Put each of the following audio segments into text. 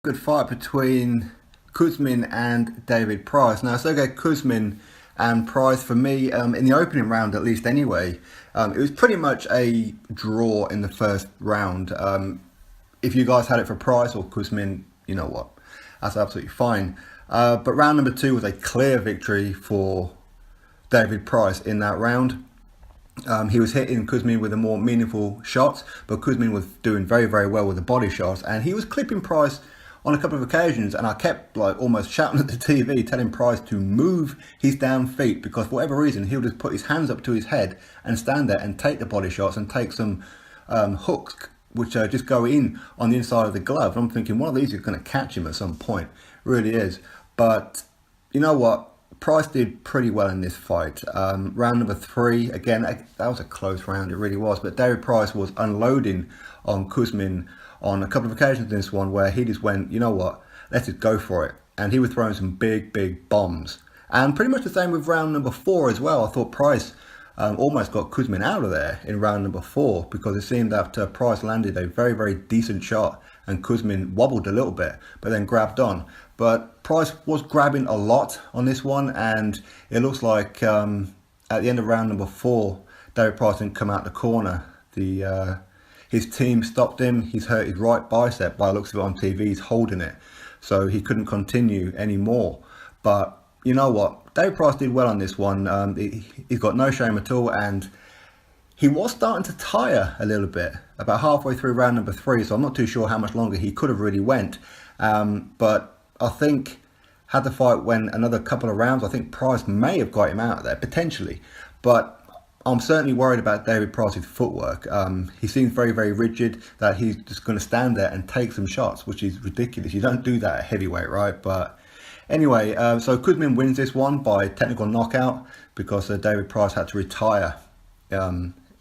Good fight between Kuzmin and David Price. Now, SERGEY KUZMIN and Price, for me, in the opening round at least anyway, it was pretty much a draw in the first round. If you guys had it for Price or Kuzmin, you know what, that's absolutely fine. But round number two was a clear victory for David Price in that round. He was hitting Kuzmin with the more meaningful shots, but Kuzmin was doing very, very well with the body shots, and he was clipping Price on a couple of occasions, and I kept almost shouting at the TV, telling Price to move his damn feet, because for whatever reason he would just put his hands up to his head and stand there and take the body shots and take some hooks which just go in on the inside of the glove. I'm thinking one of these is going to catch him at some point, really is. But you know what? Price did pretty well in this fight. Round number three, again, that was a close round, it really was. But David Price was unloading on Kuzmin on a couple of occasions in this one where he just went, you know what, let's just go for it. And he was throwing some big, big bombs. And pretty much the same with round number four as well. I thought Price almost got Kuzmin out of there in round number four, because it seemed that Price landed a very, very decent shot and Kuzmin wobbled a little bit, but then grabbed on. But Price was grabbing a lot on this one, and it looks like at the end of round number four, David Price didn't come out the corner. His team stopped him. He's hurt his right bicep by the looks of it on TV. He's holding it, so he couldn't continue anymore. But you know what? David Price did well on this one. He's got no shame at all, and he was starting to tire a little bit about halfway through round number three, so I'm not too sure how much longer he could have really went. But I think had the fight went another couple of rounds, I think Price may have got him out of there, potentially. But I'm certainly worried about David Price's footwork. He seems very, very rigid, that he's just going to stand there and take some shots, which is ridiculous. You don't do that at heavyweight, right? But anyway, so Kuzmin wins this one by technical knockout, because David Price had to retire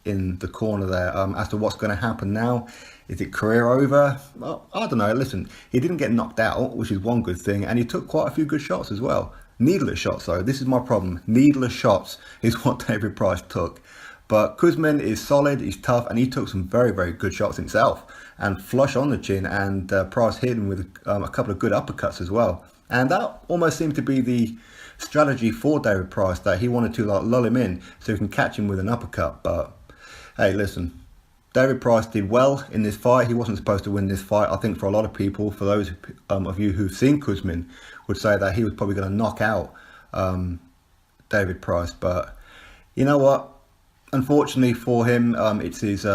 in the corner there. As to what's going to happen now, is it career over? Well, I don't know. Listen, he didn't get knocked out, which is one good thing, and he took quite a few good shots as well. Needless shots though, this is my problem. Needless shots is what David Price took. But Kuzmin is solid, he's tough, and he took some very, very good shots himself, and flush on the chin, and Price hit him with a couple of good uppercuts as well. And that almost seemed to be the strategy for David Price, that he wanted to lull him in so he can catch him with an uppercut. But hey, listen, David Price did well in this fight. He wasn't supposed to win this fight. I think for a lot of people, for those of you who've seen Kuzmin, would say that he was probably going to knock out David Price. But you know what? Unfortunately for him, it's his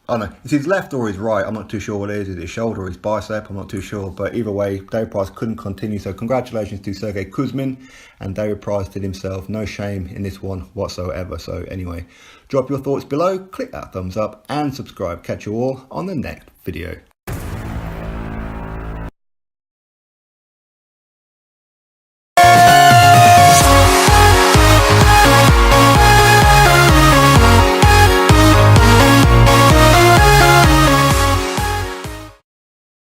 it's his left or his right. I'm not too sure what it is. Is it his shoulder or his bicep? I'm not too sure. But either way, David Price couldn't continue. So congratulations to SERGEY KUZMIN, and David Price did himself no shame in this one whatsoever. So anyway, drop your thoughts below, click that thumbs up and subscribe. Catch you all on the next video.